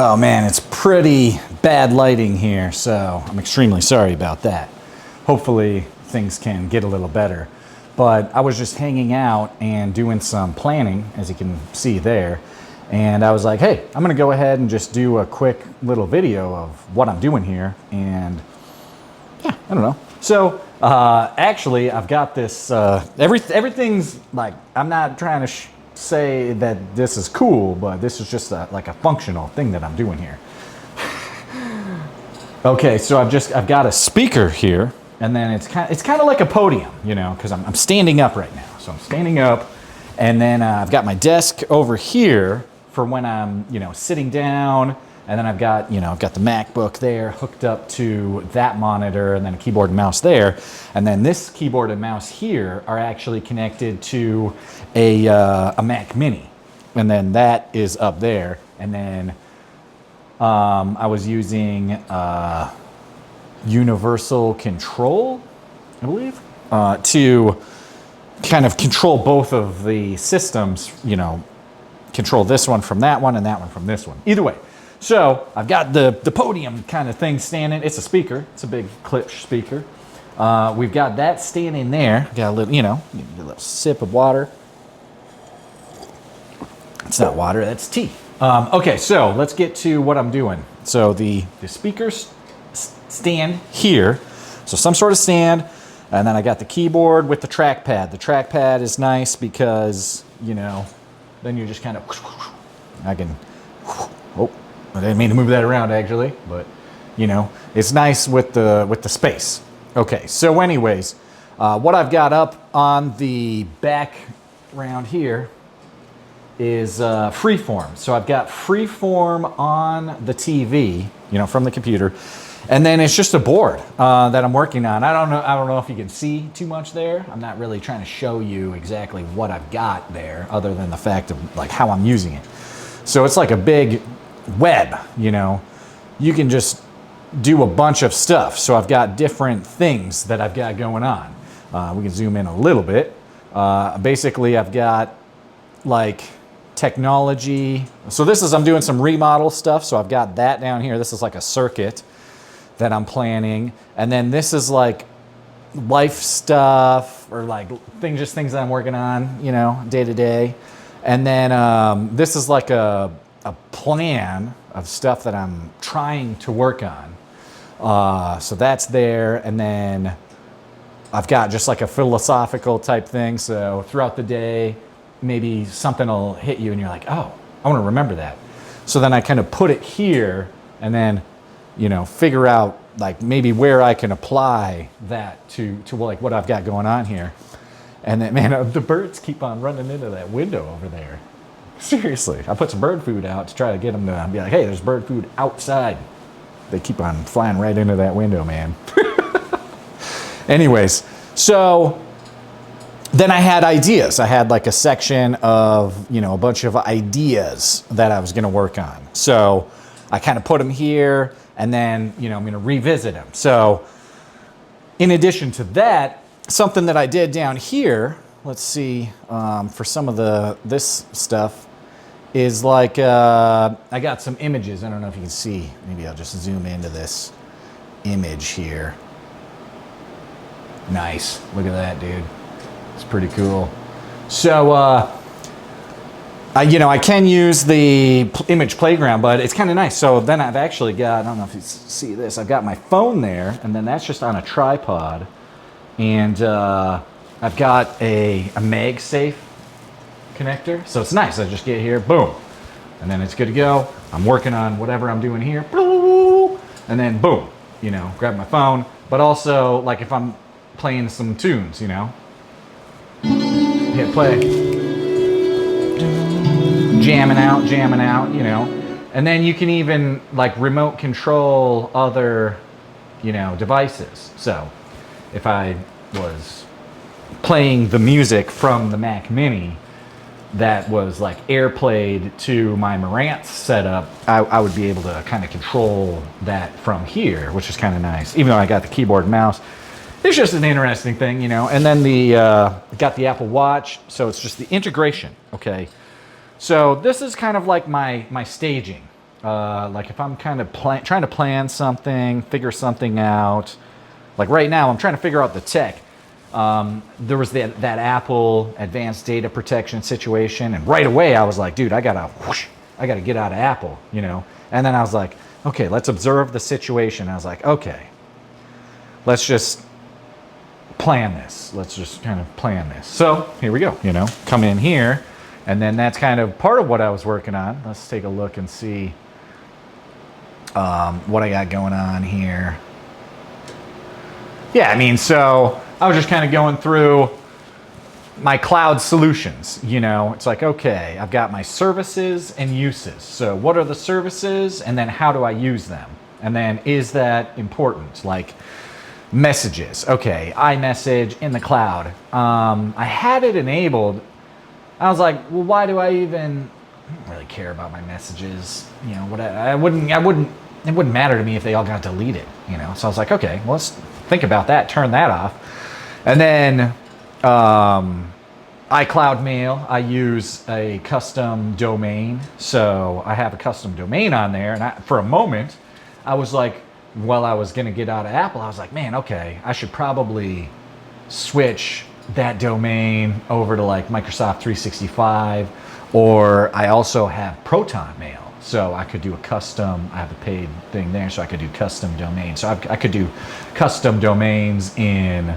Oh man, it's pretty bad lighting here, so I'm extremely sorry about that. Hopefully things can get a little better. But I was just hanging out and doing some planning, as you can see there. And I was like, hey, I'm gonna go ahead and just do a quick little video of what I'm doing here. And yeah, I don't know. So actually, I've got this, everything's like, I'm not trying to say that this is cool, but this is just like a functional thing that I'm doing here. Okay, so I've got a speaker here, and then it's kind of like a podium, you know, because I'm standing up right now. So I'm standing up, and then I've got my desk over here for when I'm, you know, sitting down, and then I've got the MacBook there hooked up to that monitor, and then a keyboard and mouse there, and then this keyboard and mouse here are actually connected to a Mac Mini, and then that is up there, and then I was using universal control, I believe, to kind of control both of the systems, you know, control this one from that one and that one from this one. Either way. So I've got the podium kind of thing standing. It's a speaker. It's a big Klipsch speaker. We've got that standing there. Got a little, you know, a little sip of water. It's not water, that's tea. Okay, so let's get to what I'm doing. So the speakers stand here. So some sort of stand. And then I got the keyboard with the trackpad. The trackpad is nice because, you know, then you just kind of, I can, oh, I didn't mean to move that around actually, but you know, it's nice with the space. Okay, so anyways, what I've got up on the background here is Freeform. So I've got Freeform on the TV, you know, from the computer, and then it's just a board that I'm working on. I don't know if you can see too much there. I'm not really trying to show you exactly what I've got there, other than the fact of like how I'm using it. So it's like a big web, you know. You can just do a bunch of stuff. So I've got different things that I've got going on. We can zoom in a little bit. Basically, I've got like technology. So this is, I'm doing some remodel stuff. So I've got that down here. This is like a circuit that I'm planning. And then this is like life stuff, or like things that I'm working on, you know, day to day. And then this is like a plan of stuff that I'm trying to work on. So that's there. And then I've got just like a philosophical type thing. So throughout the day, maybe something will hit you and you're like, oh, I want to remember that. So then I kind of put it here and then, you know, figure out like maybe where I can apply that to like what I've got going on here. And then, man, the birds keep on running into that window over there. Seriously, I put some bird food out to try to get them to be like, hey, there's bird food outside. They keep on flying right into that window, man. Anyways, so then I had ideas. I had like a section of, you know, a bunch of ideas that I was going to work on. So I kind of put them here, and then, you know, I'm going to revisit them. So in addition to that, something that I did down here, let's see, for some of this stuff, is like, I got some images. I don't know if you can see. Maybe I'll just zoom into this image here. Nice. Look at that, dude. It's pretty cool. So, you know, I can use the image playground, but it's kind of nice. So then I've actually got, I don't know if you see this, I've got my phone there, and then that's just on a tripod. And I've got a MagSafe connector. So it's nice. I just get here, boom. And then it's good to go. I'm working on whatever I'm doing here. And then boom, you know, grab my phone. But also, like if I'm playing some tunes, you know, hit play. Jamming out, you know. And then you can even like remote control other, you know, devices. So if I was playing the music from the Mac Mini that was like airplayed to my Marantz setup, I would be able to kind of control that from here, which is kind of nice. Even though I got the keyboard and mouse, it's just an interesting thing, you know. And then got the Apple Watch, so it's just the integration, okay. So this is kind of like my staging. Like if I'm kind of trying to plan something, figure something out. Like right now, I'm trying to figure out the tech. There was that Apple advanced data protection situation, and right away I was like, dude, I gotta get out of Apple, you know. And then I was like, okay, let's observe the situation. I was like, okay, let's just plan this. Let's just kind of plan this. So here we go, you know, come in here, and then that's kind of part of what I was working on. Let's take a look and see what I got going on here. Yeah, I mean, so I was just kind of going through my cloud solutions, you know. It's like, okay, I've got my services and uses. So what are the services, and then how do I use them? And then is that important? Like messages. Okay, iMessage in the cloud. I had it enabled. I was like, well, why do I don't really care about my messages? You know, it wouldn't matter to me if they all got deleted, you know. So I was like, okay, well, let's think about that, turn that off. And then iCloud Mail, I use a custom domain. So I have a custom domain on there. And for a moment, I was like, while I was going to get out of Apple, I was like, man, okay, I should probably switch that domain over to like Microsoft 365. Or I also have Proton Mail. So I could do a custom, I have a paid thing there, so I could do custom domains. So I could do custom domains in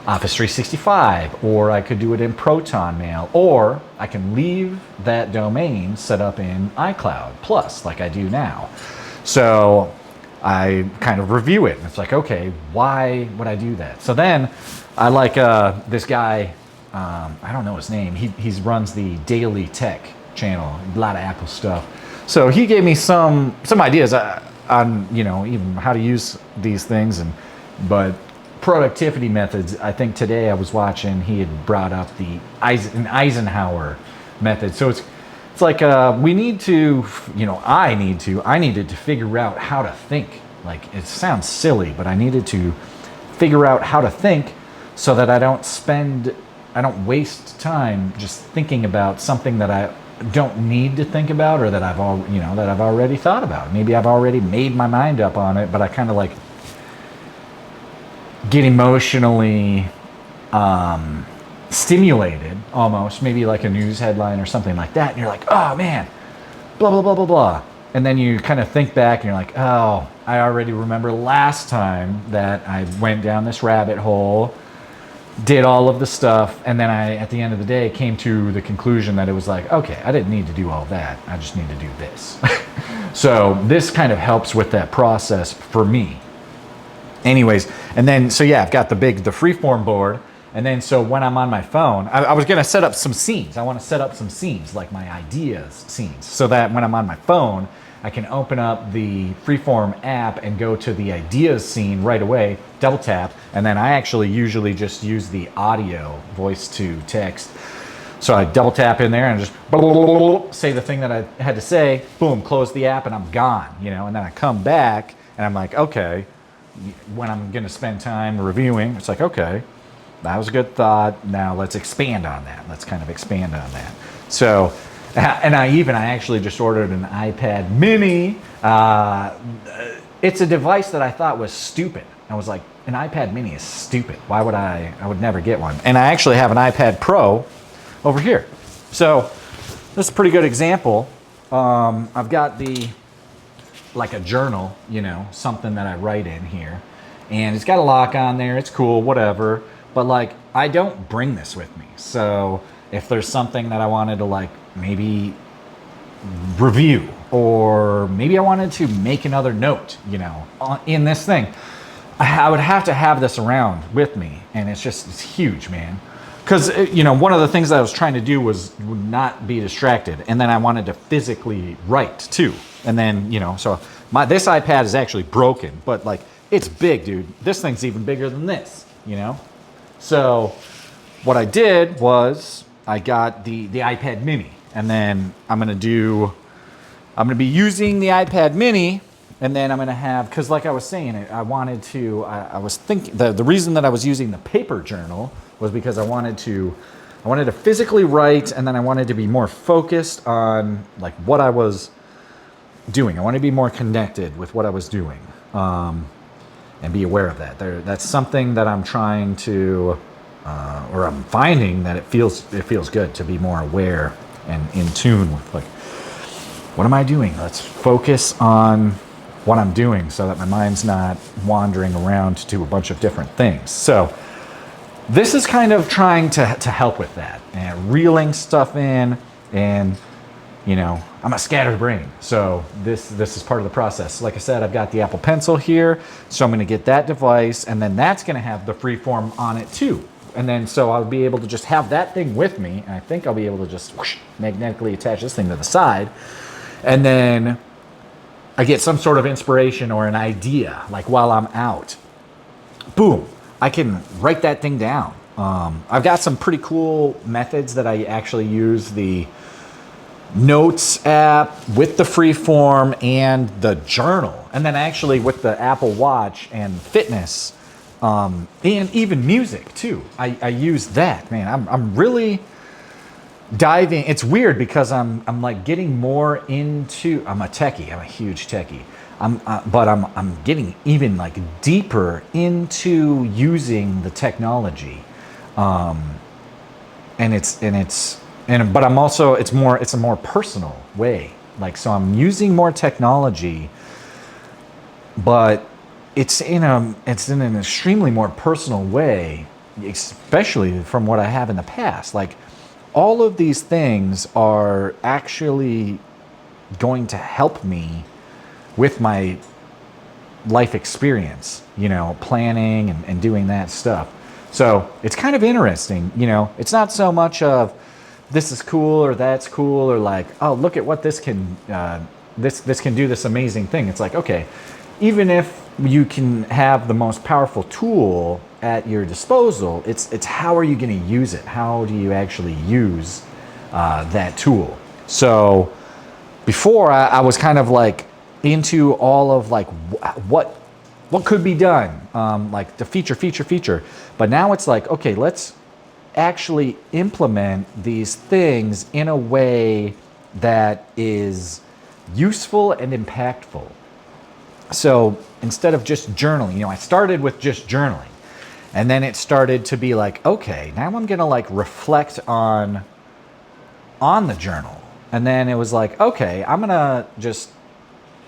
Office 365, or I could do it in Proton Mail, or I can leave that domain set up in iCloud Plus like I do now. So I kind of review it, and it's like, okay, why would I do that? So then I like this guy, I don't know his name, he runs the Daily Tech channel, a lot of Apple stuff. So he gave me some ideas on, you know, even how to use these things, but productivity methods. I think today I was watching, he had brought up the Eisenhower method. So it's like we need to, you know, I needed to figure out how to think. Like, it sounds silly, but I needed to figure out how to think so that I don't waste time just thinking about something that I don't need to think about, or that I've already thought about. Maybe I've already made my mind up on it, but I kind of like get emotionally stimulated, almost, maybe like a news headline or something like that, and you're like, oh man, blah blah blah blah blah, and then you kind of think back and you're like, oh, I already remember last time that I went down this rabbit hole, did all of the stuff, and then I, at the end of the day, came to the conclusion that it was like, okay, I didn't need to do all that. I just need to do this. So this kind of helps with that process for me. Anyways, and then, so yeah, I've got the Freeform board. And then, so when I'm on my phone, I was going to set up some scenes. I want to set up some scenes, like my ideas scenes, so that when I'm on my phone, I can open up the Freeform app and go to the ideas scene right away, double tap, and then I actually usually just use the audio voice to text. So I double tap in there and just say the thing that I had to say, boom, close the app, and I'm gone, you know. And then I come back and I'm like, okay, when I'm going to spend time reviewing, it's like, okay, that was a good thought. Now let's expand on that. Let's kind of expand on that. So, and I actually just ordered an iPad mini. It's a device that I thought was stupid. I was like, an iPad mini is stupid. Why would I would never get one. And I actually have an iPad Pro over here. So this is a pretty good example. I've got like a journal, you know, something that I write in here. And it's got a lock on there. It's cool, whatever. But like, I don't bring this with me. So if there's something that I wanted to like maybe review, or maybe I wanted to make another note, you know, in this thing, I would have to have this around with me. And it's huge, man. Because, you know, one of the things that I was trying to do was not be distracted. And then I wanted to physically write too. And then, you know, so this iPad is actually broken, but like, it's big, dude. This thing's even bigger than this, you know? So what I did was I got the iPad mini, and then I'm going to be using the iPad mini, and then I'm going to have, because like I was saying, I was thinking, the reason that I was using the paper journal was because I wanted to physically write, and then I wanted to be more focused on like what I was doing. I want to be more connected with what I was doing, and be aware of that. That's something that I'm trying to, or I'm finding that it feels good to be more aware and in tune with, like, what am I doing? Let's focus on what I'm doing so that my mind's not wandering around to do a bunch of different things. So this is kind of trying to help with that and reeling stuff in. And, you know, I'm a scattered brain. So this is part of the process. Like I said, I've got the Apple Pencil here. So I'm going to get that device, and then that's going to have the Freeform on it too. And then so I'll be able to just have that thing with me. And I think I'll be able to just whoosh, magnetically attach this thing to the side. And then I get some sort of inspiration or an idea, like while I'm out. Boom, I can write that thing down. I've got some pretty cool methods that I actually use: the Notes app with the Freeform and the journal. And then actually with the Apple Watch and fitness, and even music too. I use that, man. I'm really diving. It's weird because I'm like getting more into. I'm a techie. I'm a huge techie. But I'm getting even like deeper into using the technology, but I'm also it's a more personal way. Like, so I'm using more technology, but it's in an extremely more personal way, especially from what I have in the past. Like, all of these things are actually going to help me with my life experience, you know, planning and doing that stuff. So it's kind of interesting, you know. It's not so much of this is cool or that's cool, or like, oh, look at what this can this can do this amazing thing. It's like, okay, even if you can have the most powerful tool at your disposal, it's how are you going to use it? How do you actually use that tool? So before I was kind of like into all of like what could be done, like the feature. But now it's like, okay, let's actually implement these things in a way that is useful and impactful. So instead of just journaling, you know, I started with just journaling, and then it started to be like, okay, now I'm gonna like reflect on the journal. And then it was like, okay, I'm gonna just,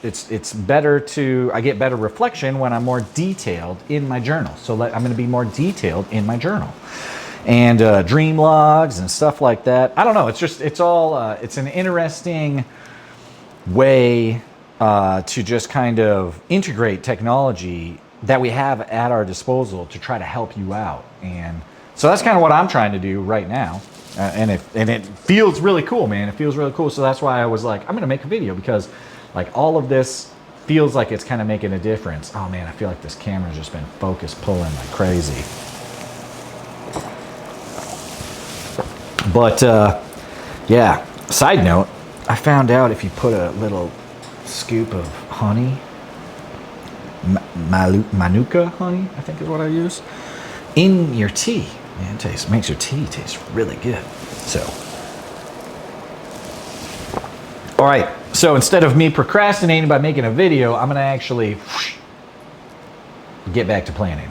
it's better to, I get better reflection when I'm more detailed in my journal. So I'm going to be more detailed in my journal, and dream logs and stuff like that. I don't know. It's an interesting way to just kind of integrate technology that we have at our disposal to try to help you out. And so that's kind of what I'm trying to do right now. And it feels really cool, man. It feels really cool. So that's why I was like, I'm going to make a video, because like all of this feels like it's kind of making a difference. Oh man, I feel like this camera's just been focus pulling like crazy. But yeah, side note, I found out if you put a little scoop of honey, Manuka honey, I think is what I use, in your tea, man, makes your tea taste really good. So, all right. So instead of me procrastinating by making a video, I'm going to actually get back to planning.